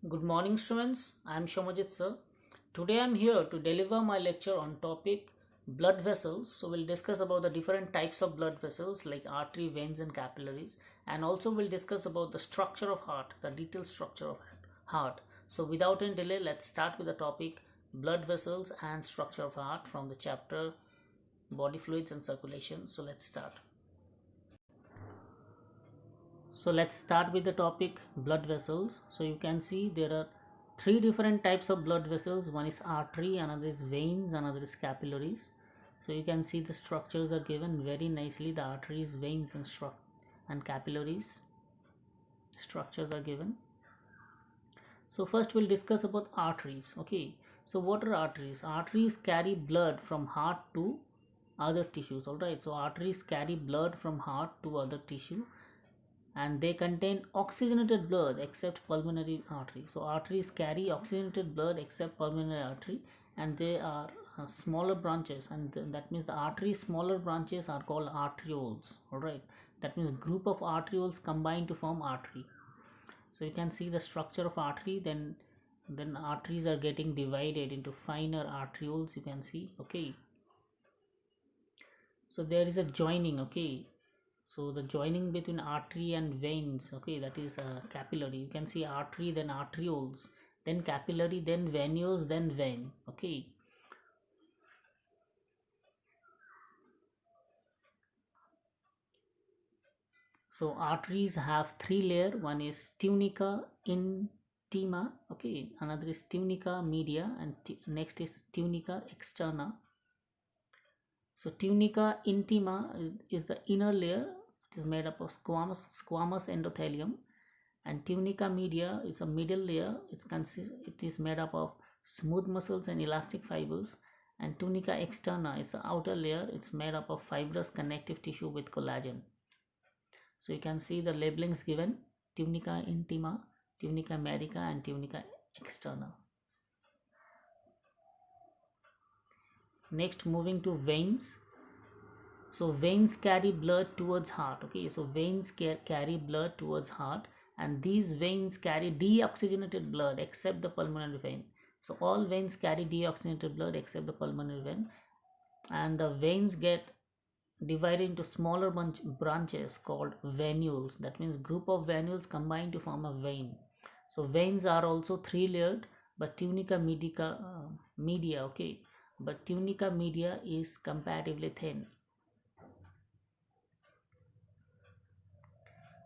Good morning, students. I am Shomajit sir. Today I am here to deliver my lecture on topic blood vessels. So we'll discuss about the different types of blood vessels like artery, veins, and capillaries, and also we'll discuss about the structure of heart, the detailed structure of heart. So without any delay, let's start with the topic blood vessels and structure of heart from the chapter body fluids and circulation. So let's start. So let's start with the topic blood vessels. So you can see there are three different types of blood vessels. One is artery, another is veins, another is capillaries. So you can see the structures are given very nicely. The arteries, veins, and capillaries structures are given. So first we'll discuss about arteries. Okay. So what are arteries? Arteries carry blood from heart to other tissues. Alright. So arteries carry blood from heart to other tissue, and they contain oxygenated blood except pulmonary artery. So arteries carry oxygenated blood except pulmonary artery, and they are smaller branches, and that means the artery smaller branches are called arterioles. All right, that means group of arterioles combine to form artery. So you can see the structure of artery. Then arteries are getting divided into finer arterioles, you can see. Okay, so there is a joining. Okay, so the joining between artery and veins, okay, that is a capillary. You can see artery, then arterioles, then capillary, then venules, then vein. Okay, so arteries have three layer. One is tunica intima, okay, another is tunica media, and next is tunica externa. So tunica intima is the inner layer. It is made up of squamous endothelium, and tunica media is a middle layer. It is made up of smooth muscles and elastic fibers, and tunica externa is the outer layer. It's made up of fibrous connective tissue with collagen. So you can see the labelings given: tunica intima, tunica medica, and tunica externa. Next, moving to veins. So veins carry blood towards heart. Okay, so veins carry blood towards heart, and these veins carry deoxygenated blood except the pulmonary vein. So all veins carry deoxygenated blood except the pulmonary vein, and the veins get divided into smaller branches called venules. That means group of venules combine to form a vein. So veins are also three layered, but tunica media, okay, but tunica media is comparatively thin.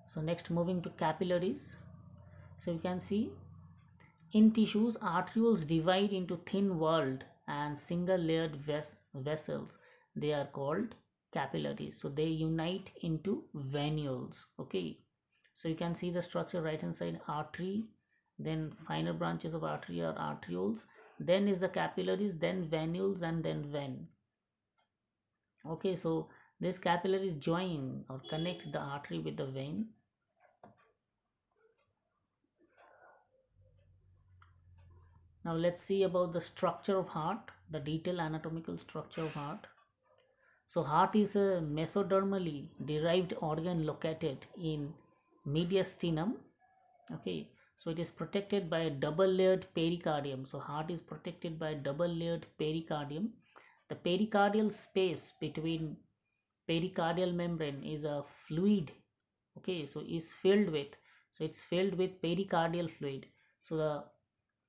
So next, moving to capillaries. So you can see in tissues, arterioles divide into thin walled and single layered vessels. They are called capillaries. So they unite into venules. Okay, so you can see the structure right hand side: artery, then finer branches of artery are arterioles, then is the capillaries, then venules, and then vein. Okay, so these capillaries join or connect the artery with the vein. Now let's see about the structure of heart, the detailed anatomical structure of heart. So heart is a mesodermally derived organ located in mediastinum. Okay, so it is protected by a double layered pericardium. So heart is protected by a double layered pericardium. The pericardial space between pericardial membrane is a fluid. Okay, so it's filled with pericardial fluid. So the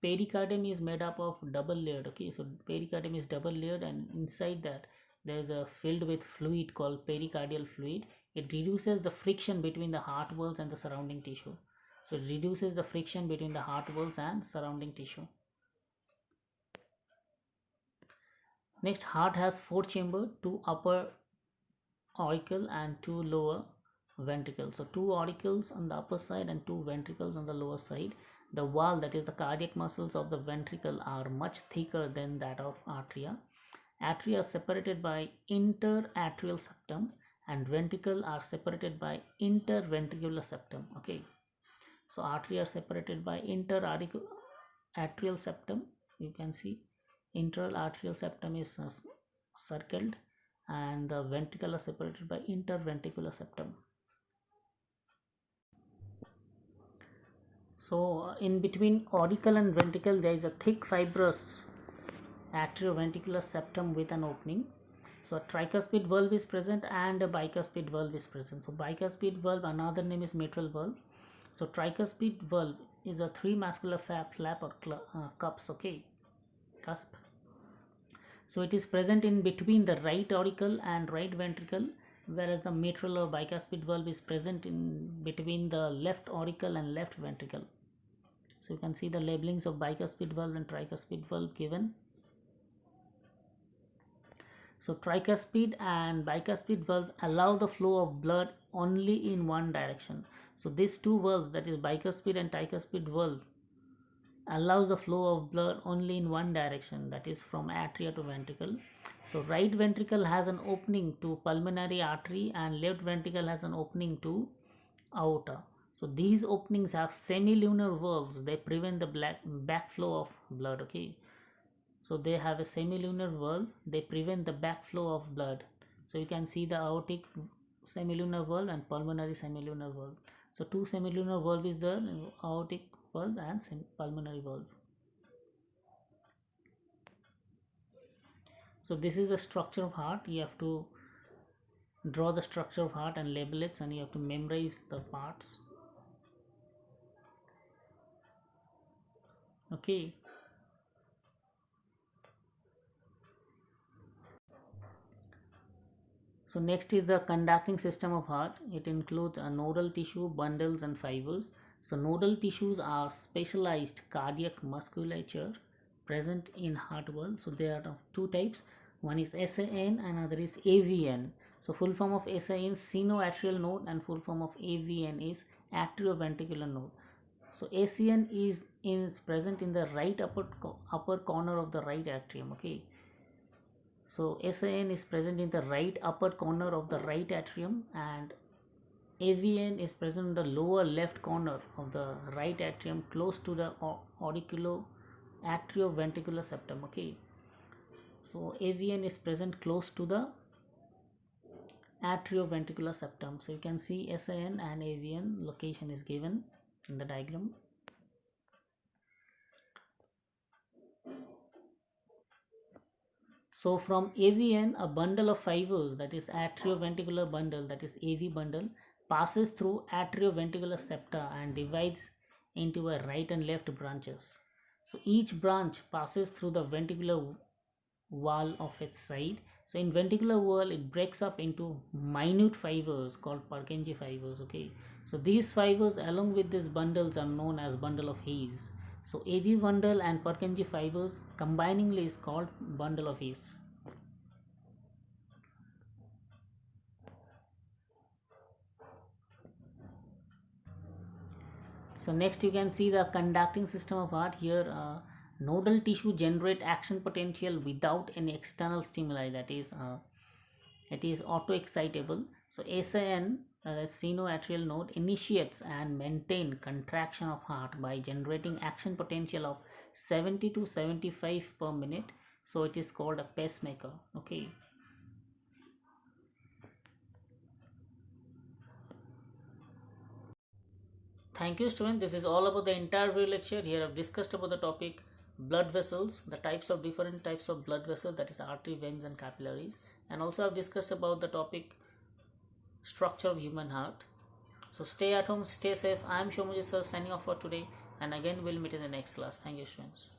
pericardium is made up of double layered. Okay, so pericardium is double layered, and inside that there is a filled with fluid called pericardial fluid. It reduces the friction between the heart walls and the surrounding tissue. So it reduces the friction between the heart walls and surrounding tissue. Next, heart has four chambers: two upper auricle and two lower ventricles. So two auricles on the upper side and two ventricles on the lower side. The wall, that is the cardiac muscles of the ventricle, are much thicker than that of atria. Atria are separated by interatrial septum, and ventricle are separated by interventricular septum. Okay, so artery are separated by interatrial septum. You can see interatrial septum is circled, and the ventricle are separated by interventricular septum. So in between auricle and ventricle there is a thick fibrous atrioventricular septum with an opening. So a tricuspid valve is present and a bicuspid valve is present. So bicuspid valve, another name is mitral valve. So tricuspid valve is a three muscular flap or cups, okay, cusp. So it is present in between the right auricle and right ventricle, whereas the mitral or bicuspid valve is present in between the left auricle and left ventricle. So you can see the labelings of bicuspid valve and tricuspid valve given. So tricuspid and bicuspid valve allow the flow of blood only in one direction. So these two valves, that is bicuspid and tricuspid valve, allows the flow of blood only in one direction, that is from atria to ventricle. So right ventricle has an opening to pulmonary artery and left ventricle has an opening to aorta. So these openings have semilunar valves. They prevent the backflow of blood, okay. So they have a semilunar valve. They prevent the backflow of blood. So you can see the aortic semilunar valve and pulmonary semilunar valve. So two semilunar valve is there, aortic valve and pulmonary valve. So this is the structure of heart. You have to draw the structure of heart and label it, and you have to memorize the parts, okay. So next is the conducting system of heart. It includes a nodal tissue, bundles and fibers. So nodal tissues are specialized cardiac musculature present in heart wall. So there are of two types. One is SAN and other is AVN. So full form of SAN is sinoatrial node and full form of AVN is atrioventricular node. So ACN is present in the right upper corner of the right atrium, okay. So SAN is present in the right upper corner of the right atrium and AVN is present in the lower left corner of the right atrium close to the atrioventricular septum, okay. So AVN is present close to the atrioventricular septum. So you can see SAN and AVN location is given in the diagram. So from AVN, a bundle of fibers, that is atrioventricular bundle, that is AV bundle, passes through atrioventricular septa and divides into a right and left branches. So each branch passes through the ventricular wall of its side. So in ventricular wall, it breaks up into minute fibers called Purkinje fibers, okay. So these fibers along with these bundles are known as bundle of His. So AV bundle and Purkinje fibers combiningly is called bundle of His. So next you can see the conducting system of heart. Here nodal tissue generate action potential without any external stimuli, that is it is auto-excitable. So SAN, sinoatrial node, initiates and maintain contraction of heart by generating action potential of 70 to 75 per minute. So it is called a pacemaker, okay. Thank you, student. This is all about the entire video lecture. Here I've discussed about the topic blood vessels, the types of different types of blood vessels, that is artery, veins and capillaries, and also I've discussed about the topic structure of human heart. So stay at home, stay safe. I am Shomuji sir signing off for today, and again we'll meet in the next class. Thank you, students.